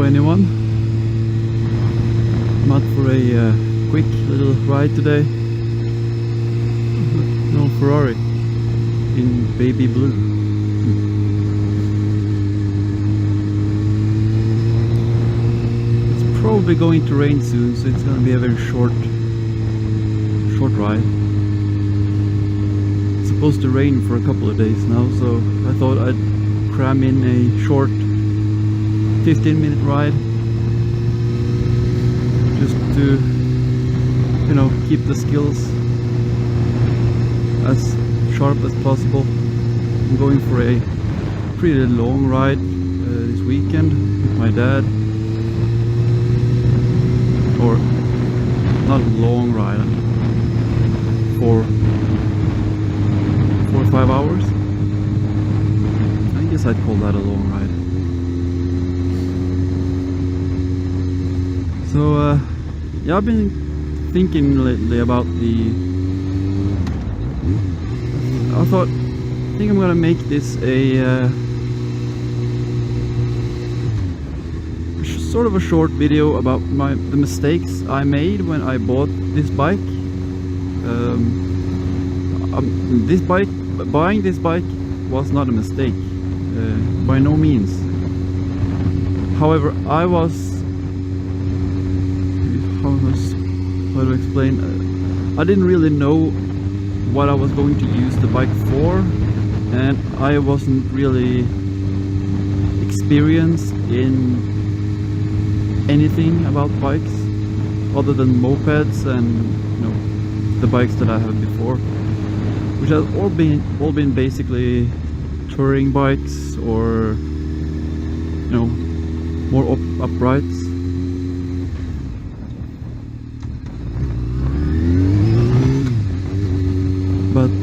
anyone. I'm out for a quick little ride today. No Ferrari in baby blue. It's probably going to rain soon, so it's going to be a very short ride. It's supposed to rain for a couple of days now, so I thought I'd cram in a short 15-minute ride just to, you know, keep the skills as sharp as possible. I'm going for a pretty long ride this weekend with my dad, or not a long ride, 4 or 5 hours. I guess I'd call that a long ride. So yeah, I've been thinking lately about I think I'm gonna make this a sort of a short video about the mistakes I made when I bought this bike. Buying this bike was not a mistake, by no means. However, I was, how to explain, I didn't really know what I was going to use the bike for, and I wasn't really experienced in anything about bikes other than mopeds and, you know, the bikes that I had before, which have all been basically touring bikes, or, you know, more uprights. But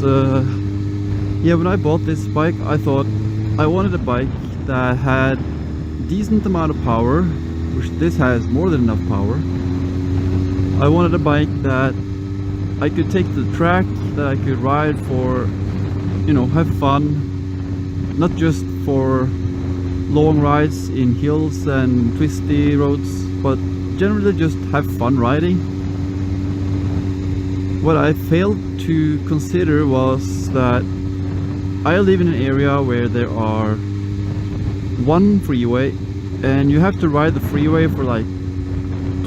yeah, when I bought this bike, I thought I wanted a bike that had decent amount of power, which this has more than enough power. I wanted a bike that I could take to the track, that I could ride for, you know, have fun, not just for long rides in hills and twisty roads, but generally just have fun riding. What I failed to consider was that I live in an area where there are one freeway, and you have to ride the freeway for like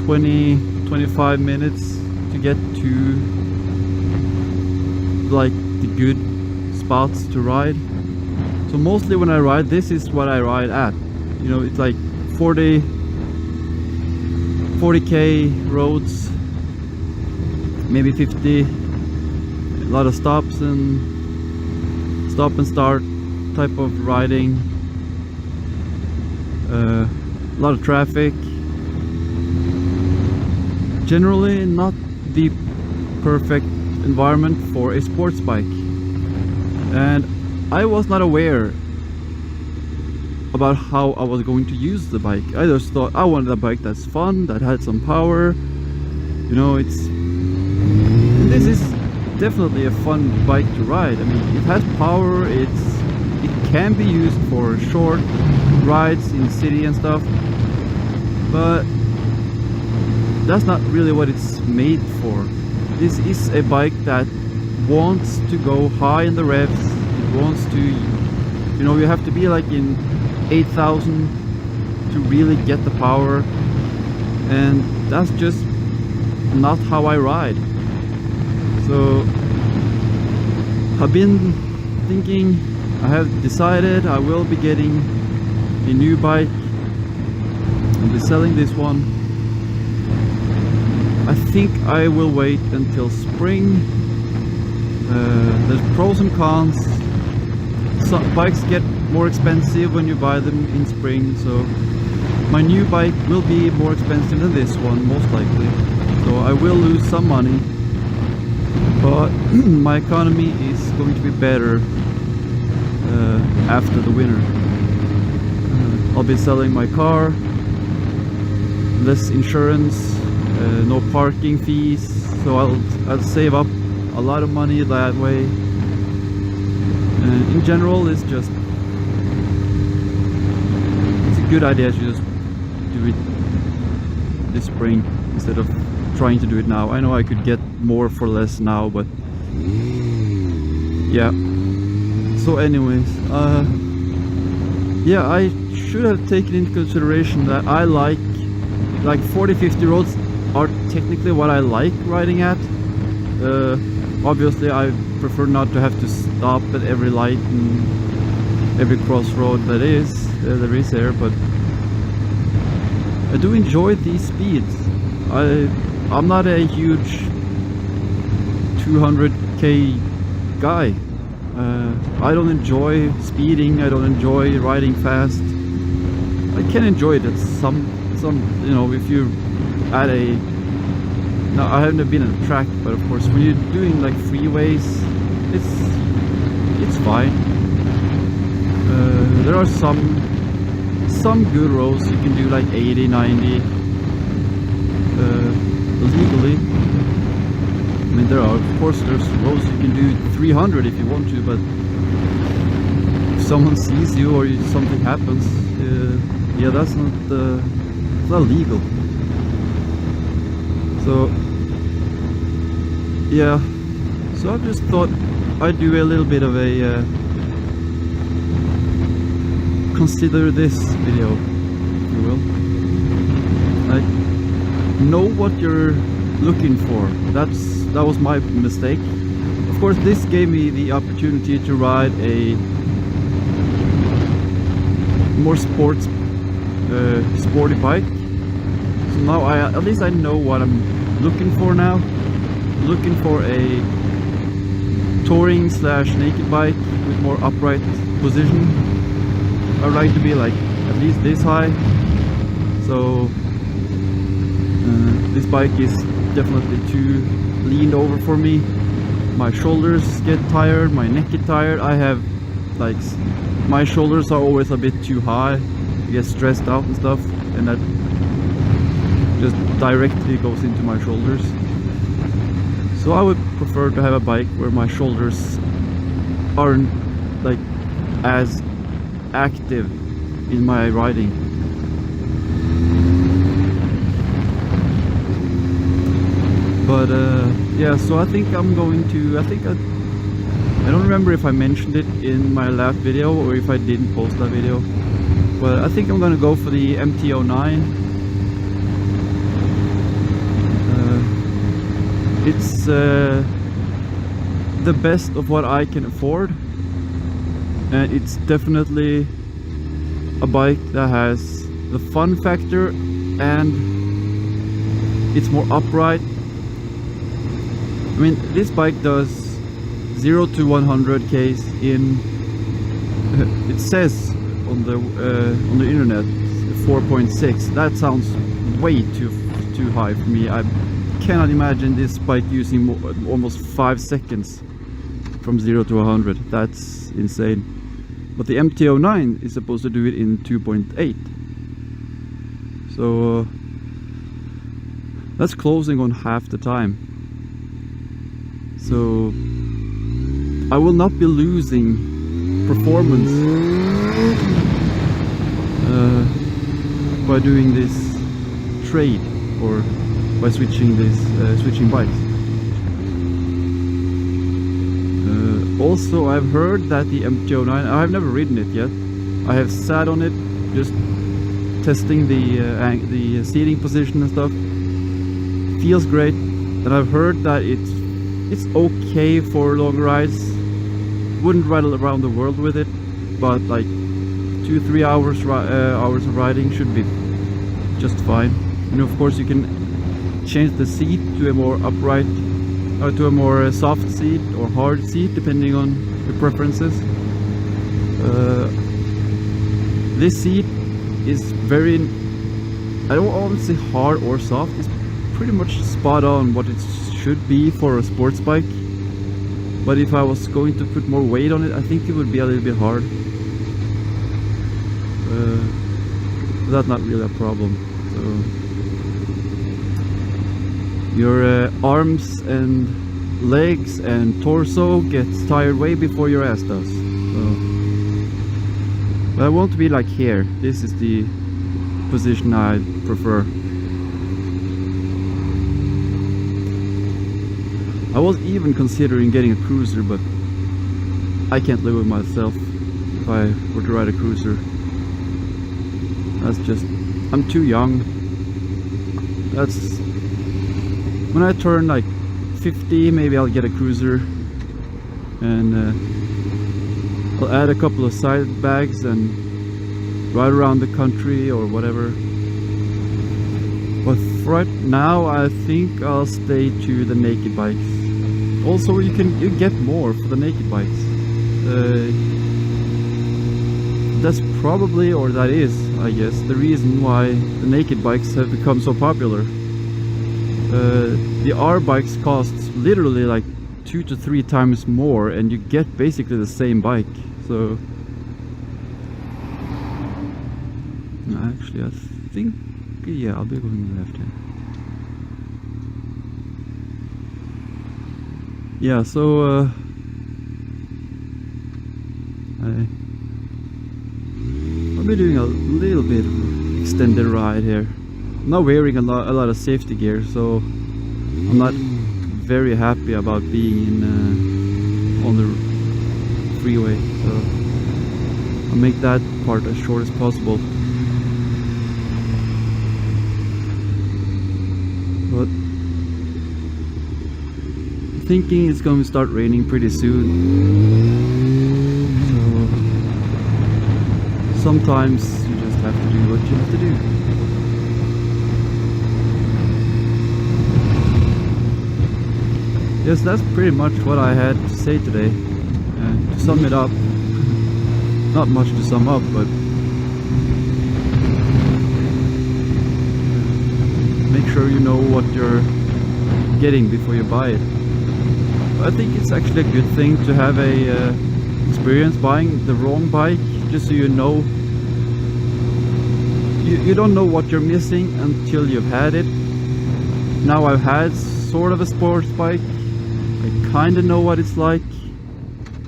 20-25 minutes to get to like the good spots to ride. So mostly when I ride, this is what I ride at. You know, it's like 40k roads, maybe 50, a lot of stops and stop and start type of riding, a lot of traffic. Generally not the perfect environment for a sports bike, and I was not aware about how I was going to use the bike. I just thought I wanted a bike that's fun, that had some power, you know. This is definitely a fun bike to ride. I mean, it has power, it can be used for short rides in the city and stuff, but that's not really what it's made for. This is a bike that wants to go high in the revs. It wants to, you know, you have to be like in 8,000 to really get the power, and that's just not how I ride. So I've been thinking, I have decided I will be getting a new bike. I'll be selling this one. I think I will wait until spring. There's pros and cons. Some bikes get more expensive when you buy them in spring, so my new bike will be more expensive than this one, most likely. So I will lose some money, but my economy is going to be better after the winter. I'll be selling my car, less insurance, no parking fees, so I'll save up a lot of money that way. And in general, it's a good idea to do it this spring instead of trying to do it now. I know I could get more for less now, but yeah. So anyways, yeah, I should have taken into consideration that I like 40-50 roads are technically what I like riding at. Obviously I prefer not to have to stop at every light and every crossroad there is there, but I do enjoy these speeds. I'm not a huge 200k guy. I don't enjoy speeding, I don't enjoy riding fast. I can enjoy it at some you know, if you're at a, no, I haven't been on a track, but of course when you're doing like freeways, it's fine. There are some good roads you can do like 80, 90 legally. I mean, there are, of course, there's roads you can do 300 if you want to, but if someone sees you or something happens, yeah, that's not legal. So yeah, so I just thought I'd do a little bit of a consider this video, if you will. Like, know what you're looking for. That was my mistake. Of course, this gave me the opportunity to ride a more sporty bike. So now at least I know what I'm looking for now. Looking for a touring / naked bike with more upright position. I would like to be like at least this high. So this bike is definitely too leaned over for me. My shoulders get tired, my neck get tired. I have like, my shoulders are always a bit too high. I get stressed out and stuff, and that just directly goes into my shoulders. So I would prefer to have a bike where my shoulders aren't like as active in my riding. But yeah, so I think I'm going to, I don't remember if I mentioned it in my last video or if I didn't post that video, but I think I'm going to go for the MT-09. It's the best of what I can afford, and it's definitely a bike that has the fun factor and it's more upright. I mean, this bike does 0 to 100 k's in, it says on the internet 4.6. That sounds way too high for me. I cannot imagine this bike using almost 5 seconds from 0 to 100. That's insane. But the MT-09 is supposed to do it in 2.8. So that's closing on half the time. So I will not be losing performance by doing this trade or by switching bikes. Also, I've heard that the MT-09, I've never ridden it yet. I have sat on it, just testing the seating position and stuff. Feels great, and I've heard that it's okay for long rides. Wouldn't ride around the world with it, but like 2-3 hours of riding should be just fine. And of course you can change the seat to a more upright, or to a more soft seat or hard seat, depending on your preferences. This seat is very, I don't want to say hard or soft, it's pretty much spot on what it should be for a sports bike. But if I was going to put more weight on it, I think it would be a little bit hard. But that's not really a problem. So your arms and legs and torso gets tired way before your ass does. So, but I want to be like here. This is the position I prefer. I was even considering getting a cruiser, but I can't live with myself if I were to ride a cruiser. That's just, I'm too young. That's when I turn like 50, maybe I'll get a cruiser, and I'll add a couple of side bags and ride around the country or whatever. But for right now, I think I'll stay to the naked bikes. Also, you get more for the naked bikes. That's probably, or that is, I guess, the reason why the naked bikes have become so popular. The R bikes cost literally like 2 to 3 times more, and you get basically the same bike. So actually, I think, yeah, I'll be going left here. Yeah, so I'll be doing a little bit of extended ride here. I'm not wearing a lot of safety gear, so I'm not very happy about being on the freeway. So I'll make that part as short as possible. But I'm thinking it's going to start raining pretty soon. So sometimes you just have to do what you have to do. Yes, that's pretty much what I had to say today. And to sum it up, not much to sum up, but make sure you know what you're getting before you buy it. I think it's actually a good thing to have a experience buying the wrong bike, just so you know. You don't know what you're missing until you've had it. Now I've had sort of a sports bike. I kind of know what it's like.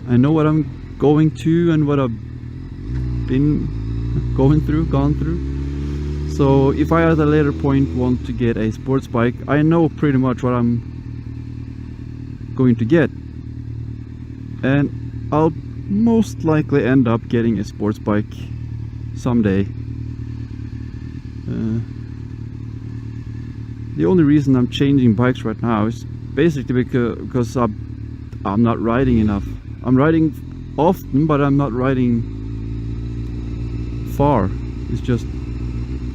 I know what I'm going to and what I've been gone through. So if I at a later point want to get a sports bike, I know pretty much what I'm going to get, and I'll most likely end up getting a sports bike someday. The only reason I'm changing bikes right now is basically because I'm not riding enough. I'm riding often, but I'm not riding far. It's just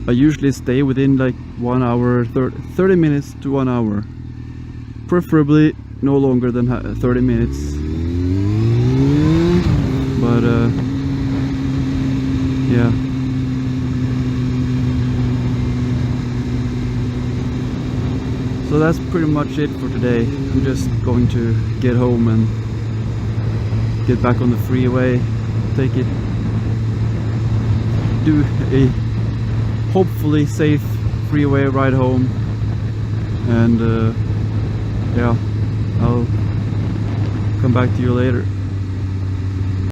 I usually stay within like 1 hour, 30 minutes to 1 hour, preferably no longer than 30 minutes. But yeah. So that's pretty much it for today. I'm just going to get home and get back on the freeway, take it, do a hopefully safe freeway ride home, and yeah, I'll come back to you later.